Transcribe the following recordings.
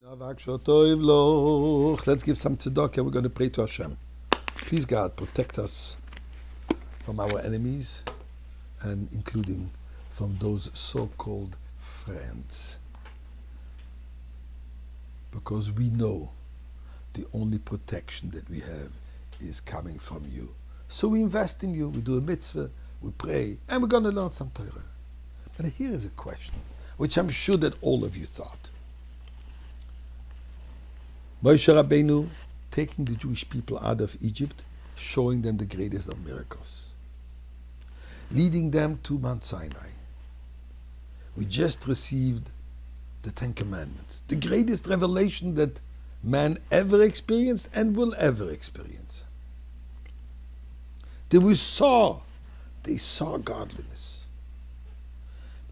Let's give some tzedakah. We're going to pray to Hashem. Please, God, protect us from our enemies and including from those so-called friends. Because we know the only protection that we have is coming from you. So we invest in you, we do a mitzvah, we pray, and we're going to learn some Torah. But here is a question, which I'm sure that all of you thought. Moshe Rabbeinu taking the Jewish people out of Egypt, showing them the greatest of miracles, leading them to Mount Sinai. We just received the Ten Commandments, the greatest revelation that man ever experienced and will ever experience. They saw godliness.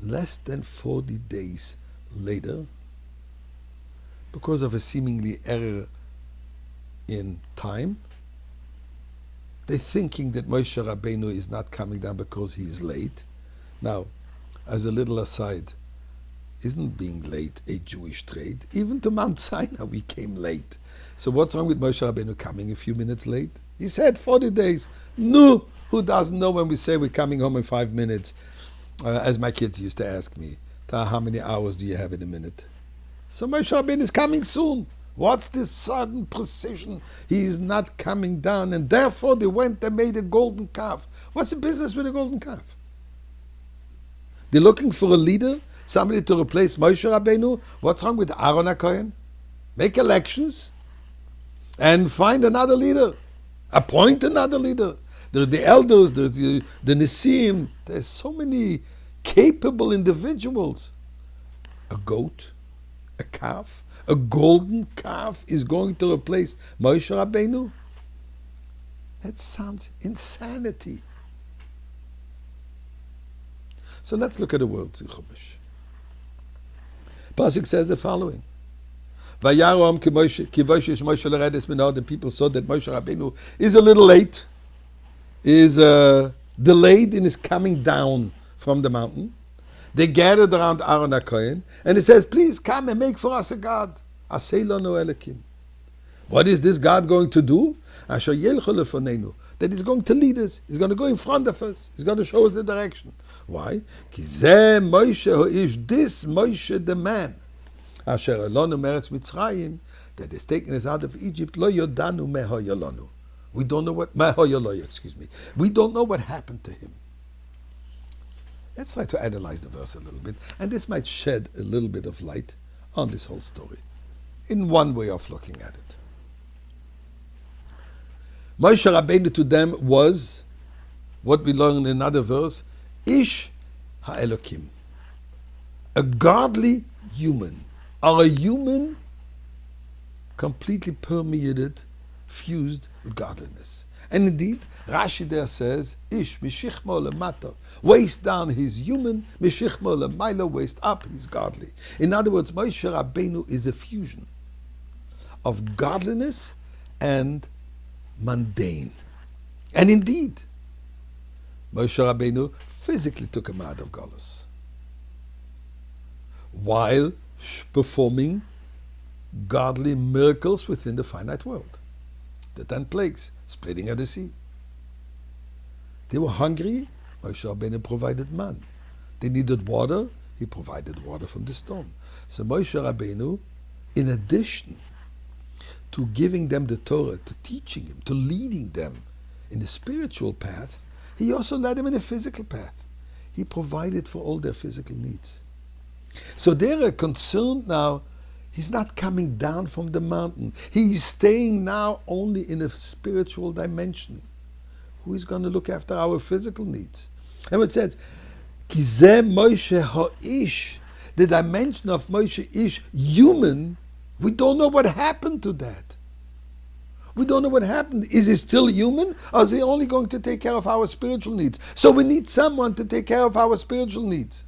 Less than 40 days later, because of a seemingly error in time, they're thinking that Moshe Rabbeinu is not coming down because he's late. Now, as a little aside, isn't being late a Jewish trait? Even to Mount Sinai we came late. So what's wrong with Moshe Rabbeinu coming a few minutes late? He said 40 days. No, who doesn't know when we say we're coming home in 5 minutes? As my kids used to ask me, how many hours do you have in a minute? So Moshe Rabbeinu is coming soon. What's this sudden precision? He is not coming down, and therefore they went and made a golden calf. What's the business with a golden calf? They're looking for a leader, somebody to replace Moshe Rabbeinu. What's wrong with Aaron HaKohen? Make elections and find another leader. Appoint another leader. There are the elders, there's the Nisim. There's so many capable individuals. A goat, a calf, a golden calf is going to replace Moshe Rabbeinu? That sounds insanity. So let's look at the words in Chumash. Pasuk says the following: Vayarom ki Moshe l'redes min ha'or. The people saw that Moshe Rabbeinu is a little late, is delayed in his coming down from the mountain. They gathered around Aaron HaKohen, and it says, please come and make for us a God. Asei lanu Elokim. What is this God going to do? Asher yelchu lefonenu. That he's going to lead us. He's going to go in front of us. He's going to show us the direction. Why? Ki zeh Moshe ha'Ish. This Moshe the man. Asher elonu meretz Mitzrayim. That has taken us out of Egypt. Lo yodanu meho yolonu. We don't know what meho yoloy. Excuse me. We don't know what happened to him. Let's try to analyze the verse a little bit, and this might shed a little bit of light on this whole story, in one way of looking at it. Moshe Rabbeinu to them was, what we learn in another verse, Ish HaElokim, a godly human, or a human completely permeated, fused with godliness. And indeed, Rashi there says, Ish mishichmo lemata, waist down he's human, mishichmo lemaila, waist up he's godly. In other words, Moshe Rabbeinu is a fusion of godliness and mundane. And indeed, Moshe Rabbeinu physically took him out of Galus, while performing godly miracles within the finite world. The 10 plagues, splitting of the sea. They were hungry, Moshe Rabbeinu provided man. They needed water, he provided water from the stone. So Moshe Rabbeinu, in addition to giving them the Torah, to teaching him, to leading them in the spiritual path, he also led them in a physical path. He provided for all their physical needs. So they're concerned now. He's not coming down from the mountain. He's staying now only in a spiritual dimension. Who is going to look after our physical needs? And it says, Ki zeh Moshe ha'Ish, the dimension of Moshe Ish, human, we don't know what happened to that. We don't know what happened. Is he still human, or is he only going to take care of our spiritual needs? So we need someone to take care of our spiritual needs.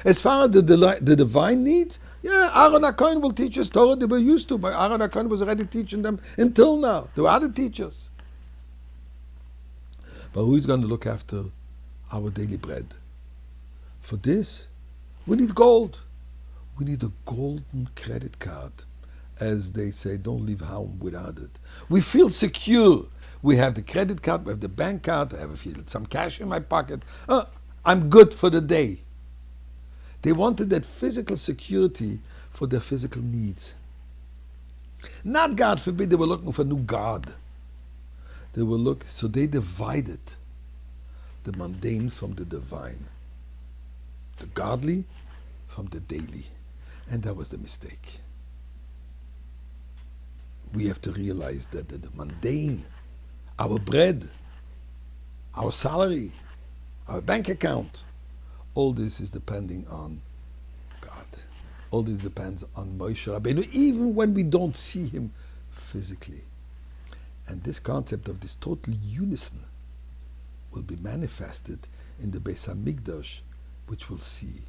As far as the divine needs, yeah, Aaron HaKohen will teach us Torah. They were used to, but Aaron HaKohen was already teaching them until now. There were other teachers. But who is going to look after our daily bread? For this, we need gold. We need a golden credit card, as they say, don't leave home without it. We feel secure. We have the credit card, we have the bank card, I have some cash in my pocket. I'm good for the day. They wanted that physical security for their physical needs. Not, God forbid, they were looking for a new God. So they divided the mundane from the divine, the godly from the daily. And that was the mistake. We have to realize that the mundane, our bread, our salary, our bank account, all this is depending on God. All this depends on Moshe Rabbeinu, even when we don't see him physically. And this concept of this total unison will be manifested in the Beis Hamikdash, which we'll see